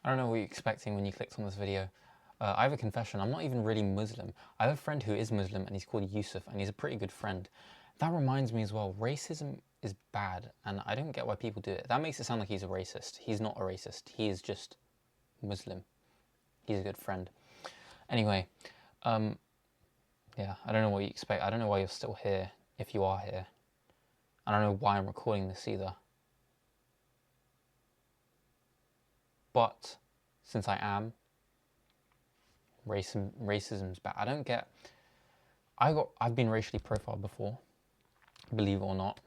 I don't know what you're expecting when you clicked on this video. I have a confession, I'm not even really Muslim. I have a friend who is Muslim and he's called Yusuf and he's a pretty good friend. That reminds me as well, racism is bad and I don't get why people do it. That makes it sound like he's a racist. He's not a racist, he is just Muslim. He's a good friend. Anyway, yeah, I don't know what you expect. I don't know why you're still here, if you are here. I don't know why I'm recording this either. But since I am, racism's bad. I don't get. I've been racially profiled before, believe it or not.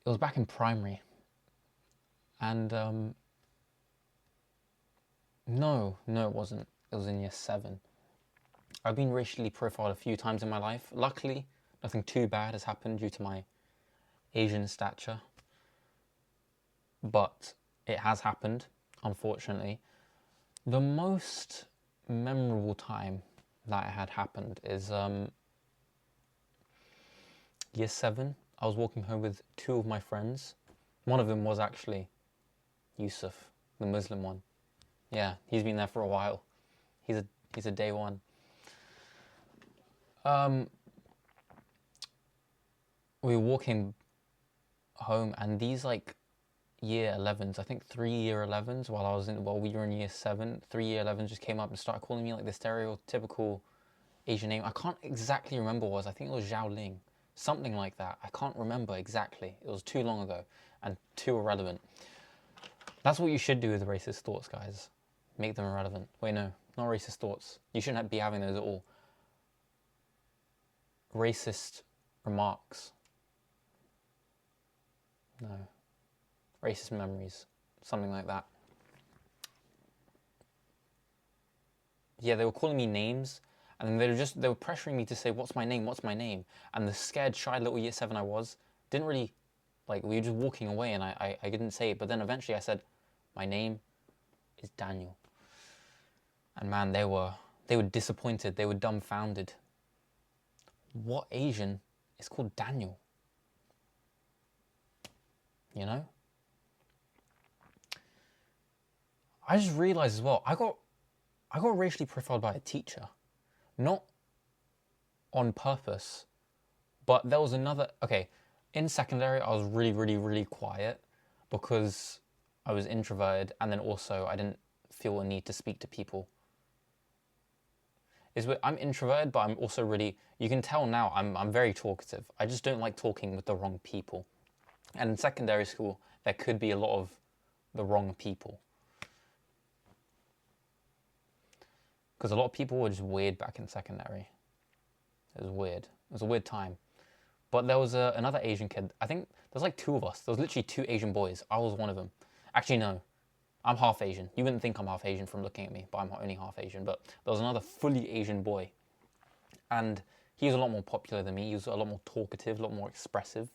It was back in primary, and no, it wasn't. It was in year 7. I've been racially profiled a few times in my life. Luckily, nothing too bad has happened due to my Asian stature. But it has happened, unfortunately. The most memorable time that it had happened is year 7. I was walking home with 2 of my friends. One of them was actually Yusuf, the Muslim one. Yeah, he's been there for a while. He's a day one. We were walking home and these like year 11s, I think 3 year 11s while we were in year 7, 3 year 11s just came up and started calling me like the stereotypical Asian name. I can't exactly remember what it was. I think it was Zhao Ling. Something like that. I can't remember exactly. It was too long ago and too irrelevant. That's what you should do with racist thoughts, guys. Make them irrelevant. Wait, no, not racist thoughts. You shouldn't be having those at all. Racist remarks. No. Racist memories. Something like that. Yeah, they were calling me names and then they were pressuring me to say, what's my name? What's my name? And the scared, shy little year 7 I was, didn't really, like, we were just walking away and I didn't say it. But then eventually I said, my name is Daniel. And man, they were disappointed. They were dumbfounded. What Asian is called Daniel? You know? I just realized as well, I got racially profiled by a teacher. Not on purpose, but there was another, okay, in secondary I was really quiet because I was introverted and then also I didn't feel a need to speak to people. I'm introverted, but I'm also really, you can tell now I'm very talkative. I just don't like talking with the wrong people. And in secondary school, there could be a lot of the wrong people. Because a lot of people were just weird back in secondary. It was weird. It was a weird time. But there was another Asian kid. I think there's like 2 of us. There was literally 2 Asian boys. I was one of them. Actually, no. I'm half Asian. You wouldn't think I'm half Asian from looking at me, but I'm only half Asian. But there was another fully Asian boy. And he was a lot more popular than me. He was a lot more talkative, a lot more expressive.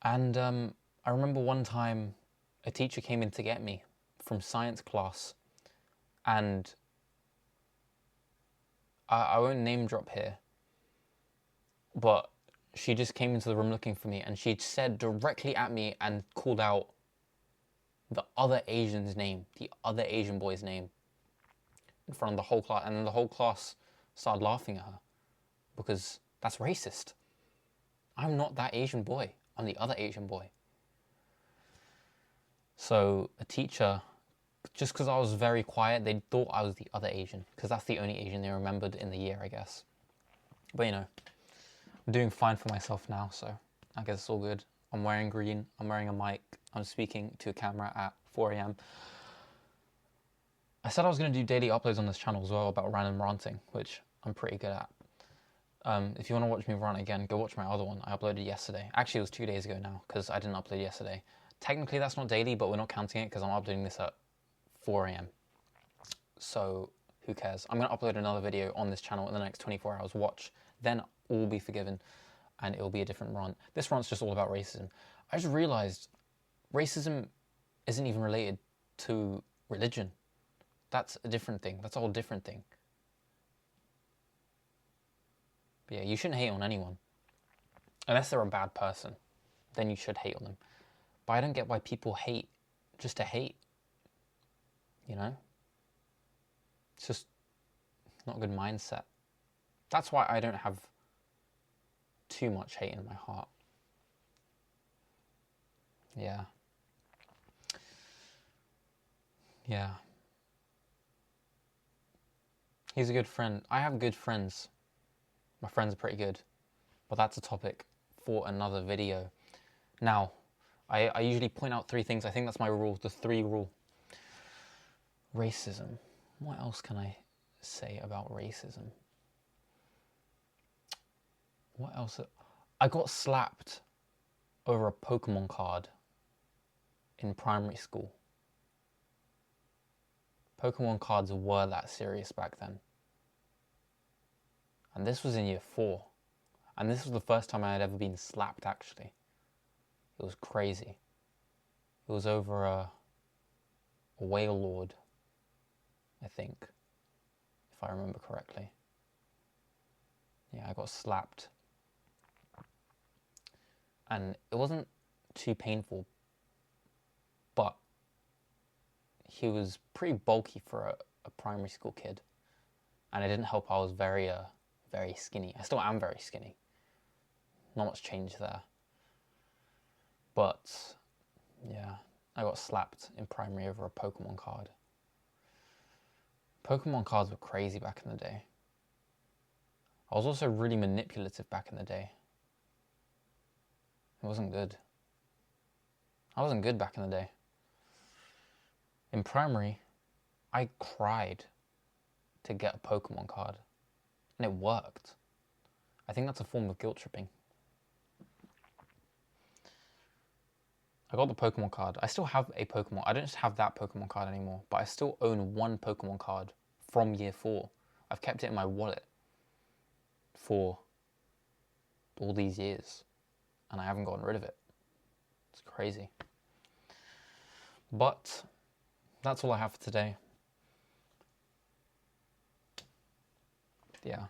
And I remember one time a teacher came in to get me from science class. And I won't name drop here, but she just came into the room looking for me and she said directly at me and called out the other Asian's name, the other Asian boy's name in front of the whole class. And then the whole class started laughing at her because that's racist. I'm not that Asian boy. I'm the other Asian boy. So a teacher, just because I was very quiet, they thought I was the other Asian because that's the only Asian they remembered in the year, I guess. But you know, I'm doing fine for myself now, so I guess it's all good. I'm wearing green, I'm wearing a mic, I'm speaking to a camera at 4 a.m. I said I was going to do daily uploads on this channel as well about random ranting, which I'm pretty good at. If you want to watch me rant again, go watch my other one. I uploaded yesterday. Actually, it was 2 days ago now because I didn't upload yesterday. Technically, that's not daily, but we're not counting it because I'm uploading this at 4 a.m. So who cares? I'm going to upload another video on this channel in the next 24 hours. Watch, then all will be forgiven and it will be a different rant. This rant's just all about racism. I just realized racism isn't even related to religion. That's a different thing. That's a whole different thing. But yeah, you shouldn't hate on anyone. Unless they're a bad person, then you should hate on them. But I don't get why people hate just to hate, you know? It's just not a good mindset. That's why I don't have too much hate in my heart. Yeah. Yeah. He's a good friend. I have good friends. My friends are pretty good. But that's a topic for another video. Now, I usually point out 3 things. I think that's my rule, the 3 rule. Racism. What else can I say about racism? What else? I got slapped over a Pokemon card in primary school. Pokemon cards were that serious back then. And this was in year 4. And this was the first time I had ever been slapped, actually. It was crazy. It was over a whale lord, I think, if I remember correctly. Yeah, I got slapped. And it wasn't too painful, but he was pretty bulky for a primary school kid. And it didn't help I was very skinny. I still am very skinny. Not much change there. But, yeah, I got slapped in primary over a Pokemon card. Pokemon cards were crazy back in the day. I was also really manipulative back in the day. It wasn't good. I wasn't good back in the day. In primary, I cried to get a Pokemon card. And it worked. I think that's a form of guilt tripping. I got the Pokemon card. I still have a Pokemon. I don't just have that Pokemon card anymore, but I still own 1 Pokemon card from year 4. I've kept it in my wallet for all these years, and I haven't gotten rid of it. It's crazy. But that's all I have for today. Yeah.